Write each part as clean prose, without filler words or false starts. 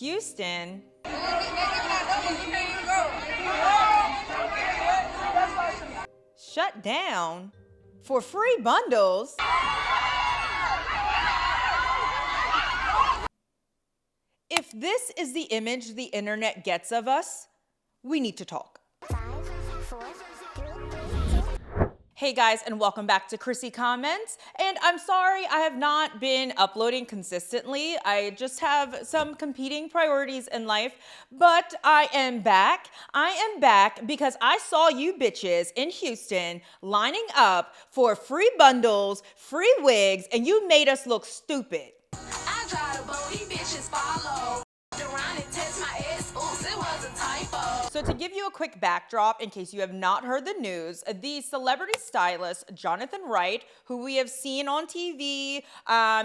Houston. Shut down for free bundles. If this is the image the internet gets of us, we need to talk. 5, 4, 3, 2. Hey guys, and welcome back to Chrissy Comments. And I'm sorry I have not been uploading consistently. I just have some competing priorities in life, but I am back. I am back because I saw you bitches in Houston lining up for free bundles, free wigs, and you made us look stupid. I try to bold, these bitches follow. Around and test my ass, oops, it was a typo. So to give you a quick backdrop, in case you have not heard the news, the celebrity stylist Jonathan Wright, who we have seen on TV,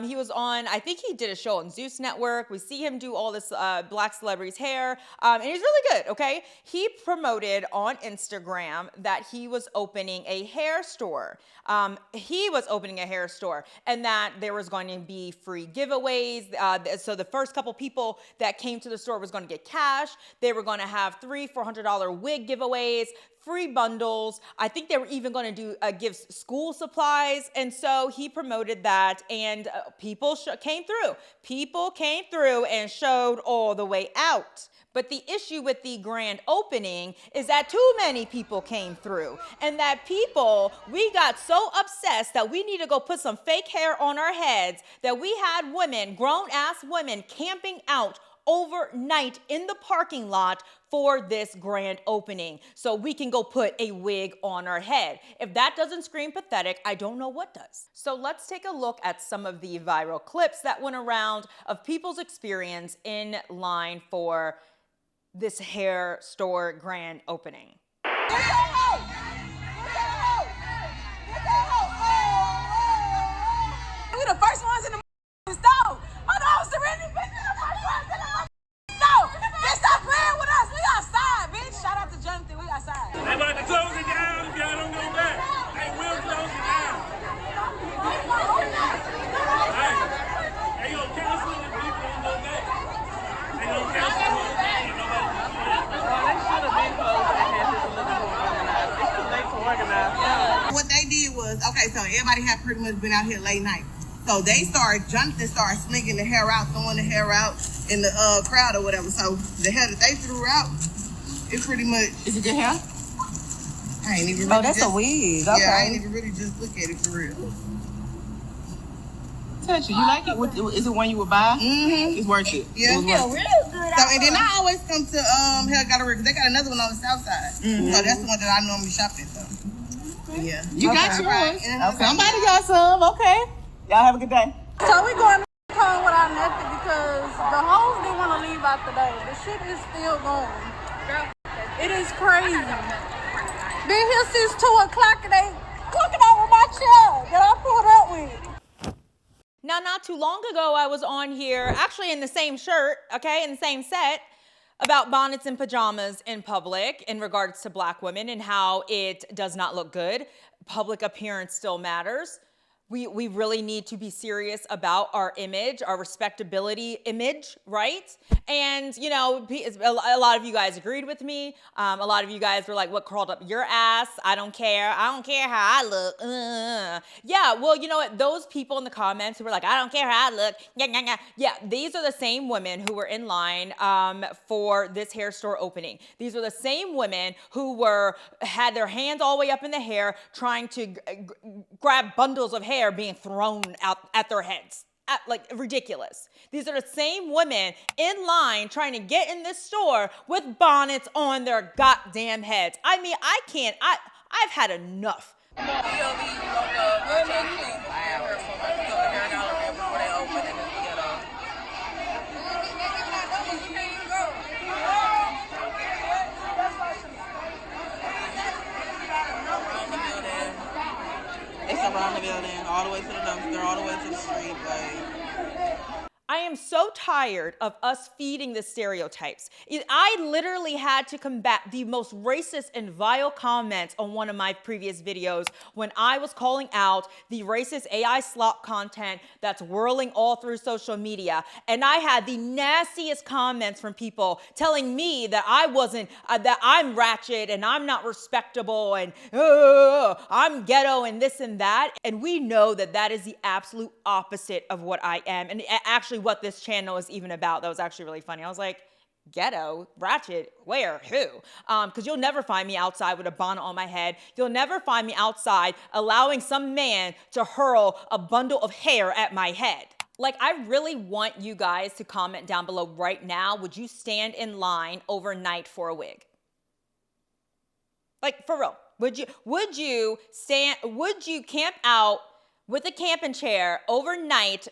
he was on, I think he did a show on Zeus Network. We see him do all this black celebrities' hair, and he's really good, okay? He promoted on Instagram that he was opening a hair store. And that there was going to be free giveaways. So the first couple people that came to the store was going to get cash. They were going to have $300-400 wig giveaways, free bundles. I think they were even going to do give school supplies. And so he promoted that, and people came through. People came through and showed all the way out. But the issue with the grand opening is that too many people came through, and that we got so obsessed that we need to go put some fake hair on our heads that we had women, grown-ass women, camping out overnight in the parking lot for this grand opening so we can go put a wig on our head. If that doesn't scream pathetic, I don't know what does. So let's take a look at some of the viral clips that went around of people's experience in line for this hair store grand opening. We the first ones in the store. Oh no, Serenity, bitch, we the first ones in the store. Bitch, stop playing with us. We outside, bitch. Shout out to Jonathan, we outside. They about to close it down if y'all don't go back. They will close it down. They gonna cancel it if people don't go back. They gonna cancel it. What they did was, okay, so everybody had pretty much been out here late night. So Jonathan started slinging the hair out, throwing the hair out in the crowd or whatever. So the hair that they threw out, it pretty much. Is it your hair? I ain't even really that's a wig. Okay. Yeah, I ain't even really just look at it for real. Touch it. You like it? Is it one you would buy? Mm-hmm. It's worth it. Yeah. It was worth it. Real good. So, and then I always come to Hair Galleria because they got another one on the south side. Mm-hmm. So that's the one that I normally shop at. So yeah. You got yours. Right. Okay. Somebody got some. Okay. Y'all have a good day. So we going to home with our nephew because the hoes didn't want to leave out today. The shit is still going. It is crazy. Been here since 2 o'clock and they cooking over my chair that I pulled up with. Now, not too long ago, I was on here, actually in the same shirt, okay, in the same set, about bonnets and pajamas in public in regards to black women and how it does not look good. Public appearance still matters. We really need to be serious about our image, our respectability image, right? And, you know, a lot of you guys agreed with me. A lot of you guys were like, what crawled up your ass? I don't care. I don't care how I look. Yeah, well, you know what? Those people in the comments who were like, I don't care how I look. Yeah, these are the same women who were in line for this hair store opening. These are the same women who had their hands all the way up in the hair trying to grab bundles of hair being thrown out at their heads. Like ridiculous. These are the same women in line trying to get in this store with bonnets on their goddamn heads. I mean, I've had enough. Around the building, all the way to the dumpster, all the way to the street. I am so tired of us feeding the stereotypes. I literally had to combat the most racist and vile comments on one of my previous videos when I was calling out the racist AI slop content that's whirling all through social media. And I had the nastiest comments from people telling me that I wasn't, that I'm ratchet and I'm not respectable and I'm ghetto and this and that. And we know that that is the absolute opposite of what I am. And actually what this channel is even about. That was actually really funny. I was like, ghetto, ratchet, where, who? Because you'll never find me outside with a bonnet on my head. You'll never find me outside allowing some man to hurl a bundle of hair at my head. Like, I really want you guys to comment down below right now. Would you stand in line overnight for a wig? Like, for real. Would you camp out with a camping chair overnight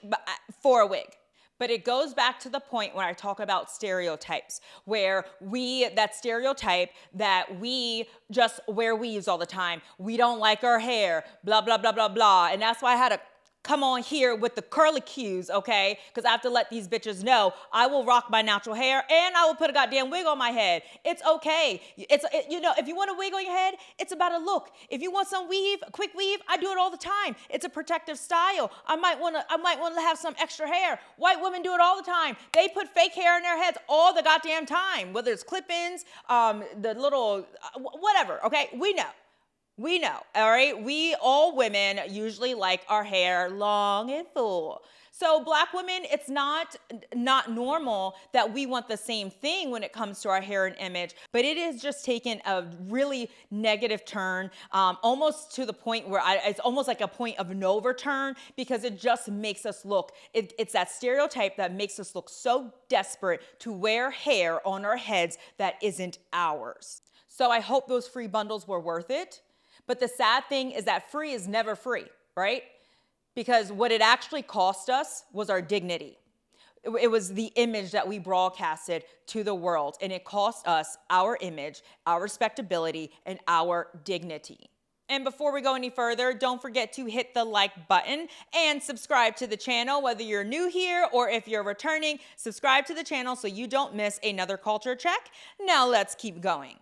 for a wig? But it goes back to the point when I talk about stereotypes, where that stereotype that we just wear weaves all the time. We don't like our hair, blah, blah, blah, blah, blah. And that's why I had to come on here with the curlicues, okay? Because I have to let these bitches know I will rock my natural hair and I will put a goddamn wig on my head. It's okay. You know, if you want a wig on your head, it's about a look. If you want some weave, a quick weave, I do it all the time. It's a protective style. I might want to have some extra hair. White women do it all the time. They put fake hair in their heads all the goddamn time, whether it's clip-ins, the little, whatever, okay? We know, all right? We all women usually like our hair long and full. So Black women, it's not normal that we want the same thing when it comes to our hair and image, but it has just taken a really negative turn, almost to the point where it's almost like a point of no return, because it just makes us look, it's that stereotype that makes us look so desperate to wear hair on our heads that isn't ours. So I hope those free bundles were worth it. But the sad thing is that free is never free, right? Because what it actually cost us was our dignity. It was the image that we broadcasted to the world, and it cost us our image, our respectability, and our dignity. And before we go any further, don't forget to hit the like button and subscribe to the channel. Whether you're new here or if you're returning, subscribe to the channel so you don't miss another culture check. Now let's keep going.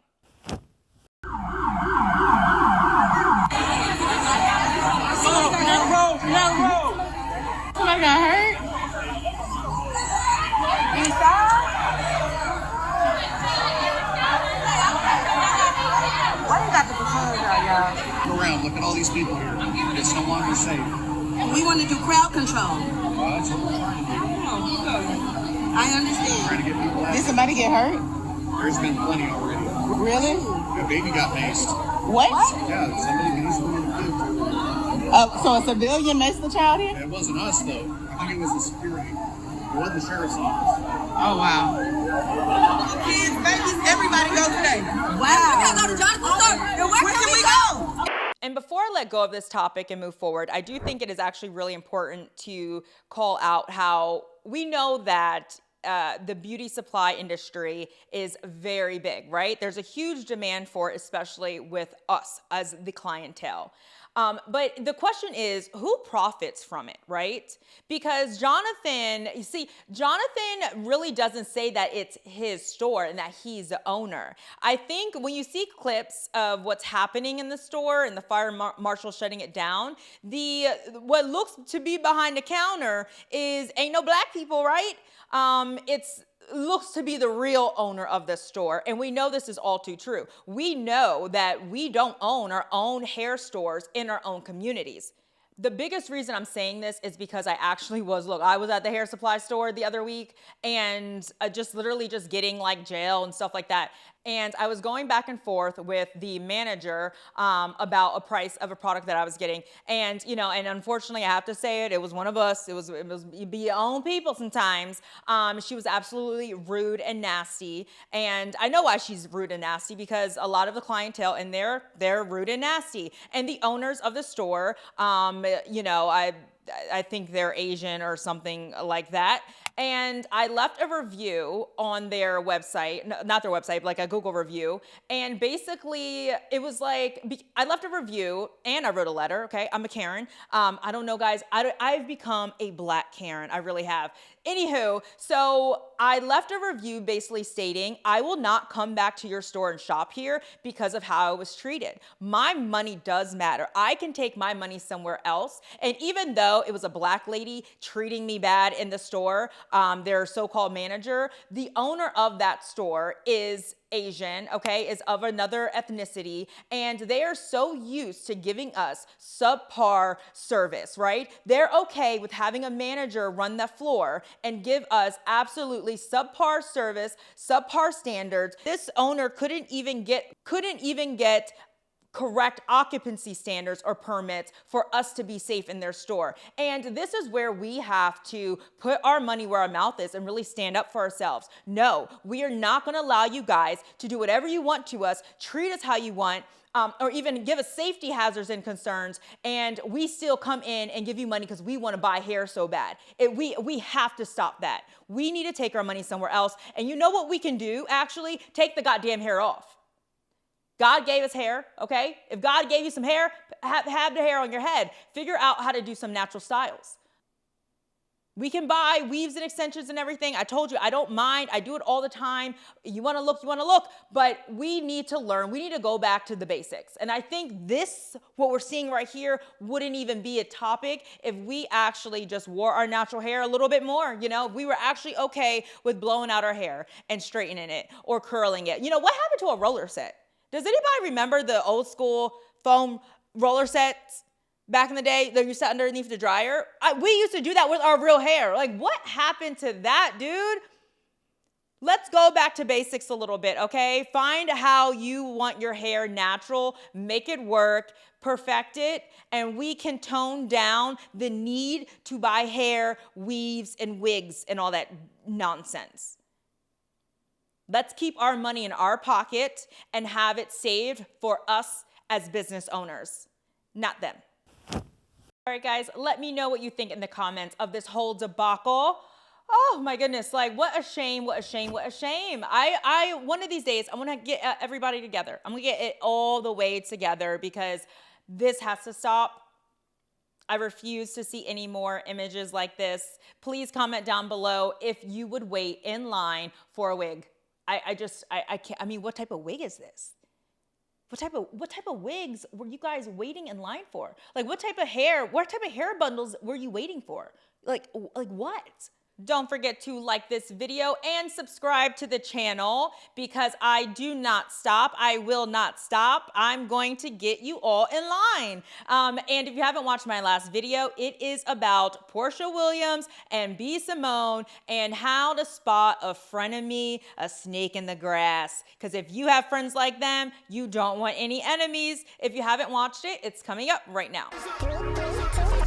Somebody got hurt? Why you got the balloons out, y'all? Go around, look at all these people here. It's no longer safe. We want to do crowd control. Well, that's what we're trying to do. I understand. Trying to get people out. Did somebody get hurt? There's been plenty already. Really? A baby got maced. What? Yeah, somebody maced one of the kids. So a civilian maced the child here? It wasn't us, though. I think it was the security. It wasn't the sheriff's office. Oh, wow. Kids, babies, everybody go today. Wow. We gotta go to Jonathan's store. Where can we go? And before I let go of this topic and move forward, I do think it is actually really important to call out how we know that the beauty supply industry is very big, right? There's a huge demand for it, especially with us as the clientele. But the question is, who profits from it, right? Because Jonathan really doesn't say that it's his store and that he's the owner. I think when you see clips of what's happening in the store and the fire marshal shutting it down, what looks to be behind the counter ain't no black people, right? It's looks to be the real owner of the store, and we know this is all too true. We know that we don't own our own hair stores in our own communities. The biggest reason I'm saying this is because I was at the hair supply store the other week, and literally getting like gel and stuff like that. And I was going back and forth with the manager about a price of a product that I was getting. And, and unfortunately, I have to say it was one of us. It was be your own people sometimes. She was absolutely rude and nasty. And I know why she's rude and nasty, because a lot of the clientele in there, they're rude and nasty. And the owners of the store, I think they're Asian or something like that. And I left a review on their website, not their website, but like a Google review. And basically it was like, I left a review and I wrote a letter, okay? I'm a Karen. I don't know, guys, I've become a black Karen. I really have. Anywho, so I left a review basically stating, I will not come back to your store and shop here because of how I was treated. My money does matter. I can take my money somewhere else. And even though it was a black lady treating me bad in the store, their so-called manager, the owner of that store is Asian, okay, is of another ethnicity, and they are so used to giving us subpar service, right? They're okay with having a manager run the floor and give us absolutely subpar service, subpar standards. This owner couldn't even get correct occupancy standards or permits for us to be safe in their store. And this is where we have to put our money where our mouth is and really stand up for ourselves. No, we are not going to allow you guys to do whatever you want to us, treat us how you want, or even give us safety hazards and concerns, and we still come in and give you money because we want to buy hair so bad. We have to stop that. We need to take our money somewhere else. And you know what we can do, actually? Take the goddamn hair off. God gave us hair, okay? If God gave you some hair, have the hair on your head. Figure out how to do some natural styles. We can buy weaves and extensions and everything. I told you, I don't mind. I do it all the time. You want to look, but we need to learn. We need to go back to the basics. And I think this, what we're seeing right here, wouldn't even be a topic if we actually just wore our natural hair a little bit more. You know, if we were actually okay with blowing out our hair and straightening it or curling it. You know, what happened to a roller set? Does anybody remember the old school foam roller sets back in the day that you sat underneath the dryer? We used to do that with our real hair. Like, what happened to that, dude? Let's go back to basics a little bit, okay? Find how you want your hair natural, make it work, perfect it, and we can tone down the need to buy hair, weaves, and wigs and all that nonsense. Let's keep our money in our pocket and have it saved for us as business owners, not them. All right, guys, let me know what you think in the comments of this whole debacle. Oh my goodness, like what a shame, what a shame, what a shame. One of these days, I wanna get everybody together. I'm gonna get it all the way together because this has to stop. I refuse to see any more images like this. Please comment down below if you would wait in line for a wig. I can't. I mean, what type of wig is this? What type of wigs were you guys waiting in line for? Like, what type of hair bundles were you waiting for? Like what? Don't forget to like this video and subscribe to the channel because I do not stop. I will not stop. I'm going to get you all in line. And if you haven't watched my last video, it is about Portia Williams and B. Simone and how to spot a frenemy, a snake in the grass. Because if you have friends like them, you don't want any enemies. If you haven't watched it, it's coming up right now. 3, 2,